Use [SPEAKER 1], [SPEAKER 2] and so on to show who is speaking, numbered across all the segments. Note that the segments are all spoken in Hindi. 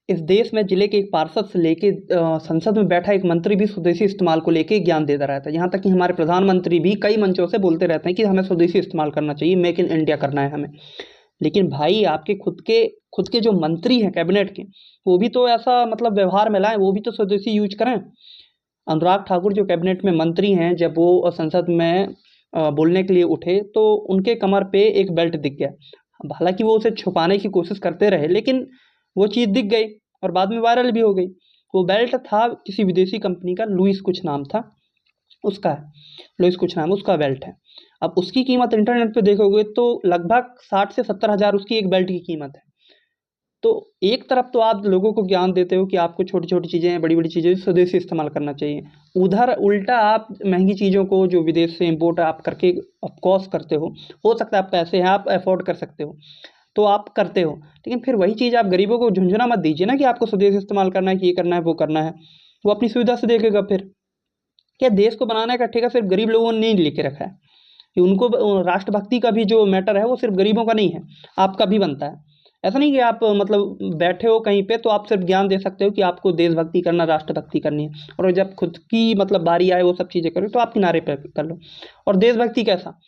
[SPEAKER 1] इस देश में जिले के एक पार्षद से लेके संसद में बैठा एक मंत्री भी स्वदेशी इस्तेमाल को लेके ज्ञान देता रहता है। यहाँ तक कि हमारे प्रधानमंत्री भी कई मंचों से बोलते रहते हैं कि हमें स्वदेशी इस्तेमाल करना चाहिए, मेक इन इंडिया करना है हमें। लेकिन भाई आपके खुद के जो मंत्री हैं कैबिनेट के, वो भी तो ऐसा मतलब व्यवहार में लाएं, वो भी तो स्वदेशी यूज करें। अनुराग ठाकुर जो कैबिनेट में मंत्री हैं, जब वो संसद में बोलने के लिए उठे तो उनके कमर पे एक बेल्ट दिख गया। हालांकि वो उसे छुपाने की कोशिश करते रहे, लेकिन वो चीज़ दिख गई और बाद में वायरल भी हो गई। वो बेल्ट था किसी विदेशी कंपनी का, लुइस कुछ नाम था उसका है, लुइस कुछ नाम उसका बेल्ट है। अब उसकी कीमत इंटरनेट पे देखोगे तो लगभग 60 से 70 हज़ार उसकी एक बेल्ट की कीमत है। तो एक तरफ तो आप लोगों को ज्ञान देते हो कि आपको छोटी-छोटी चीज़ें, बड़ी-बड़ी चीज़ें स्वदेशी इस्तेमाल करना चाहिए। उधर उल्टा आप महँगी चीज़ों को जो विदेश से इम्पोर्ट आप करके ऑफ कोर्स करते हो सकता है आप पैसे हैं, आप अफ़ोर्ड कर सकते हो, तो आप करते हो। लेकिन फिर वही चीज़ आप गरीबों को झुंझुना मत दीजिए ना कि आपको स्वदेशी इस्तेमाल करना है, कि ये करना है, वो करना है। वो अपनी सुविधा से देखेगा फिर। क्या देश को बनाने का ठेका सिर्फ़ गरीब लोगों ने नहीं लेके रखा है, कि उनको राष्ट्रभक्ति का भी जो मैटर है वो सिर्फ़ गरीबों का नहीं है, आपका भी बनता है। ऐसा नहीं कि आप मतलब बैठे हो कहीं पे तो आप सिर्फ़ ज्ञान दे सकते हो कि आपको देशभक्ति करना, राष्ट्रभक्ति करनी है, और जब खुद की मतलब बारी आए वो सब चीज़ें करो तो आप किनारे पे कर लो। और देशभक्ति कैसा?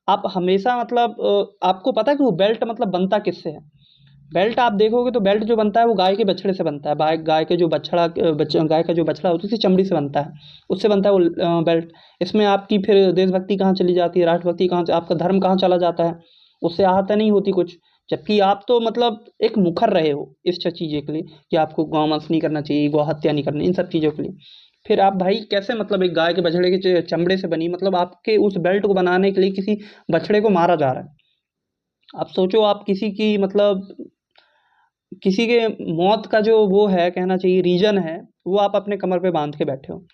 [SPEAKER 1] आप हमेशा मतलब आपको पता है कि वो बेल्ट मतलब बनता किससे है? बेल्ट आप देखोगे तो बेल्ट जो बनता है वो गाय के बछड़े से बनता है। गाय के जो गाय का जो बछड़ा होता है उसकी चमड़ी से बनता है, उससे बनता है वो बेल्ट। इसमें आपकी फिर देशभक्ति कहाँ चली जाती है, राष्ट्रभक्ति कहाँ, आपका धर्म कहाँ चला जाता है, उससे आहता नहीं होती कुछ। जबकि आप तो मतलब एक मुखर रहे हो इस चीज़ें के लिए कि आपको गौवंश नहीं करना चाहिए, गौ हत्या नहीं करनी, इन सब चीज़ों के लिए। फिर आप भाई कैसे मतलब एक गाय के बछड़े के चमड़े से बनी, मतलब आपके उस बेल्ट को बनाने के लिए किसी बछड़े को मारा जा रहा है। आप सोचो, आप किसी की मतलब किसी के मौत का जो वो है कहना चाहिए रीज़न है, वो आप अपने कमर पे बाँध के बैठे हो।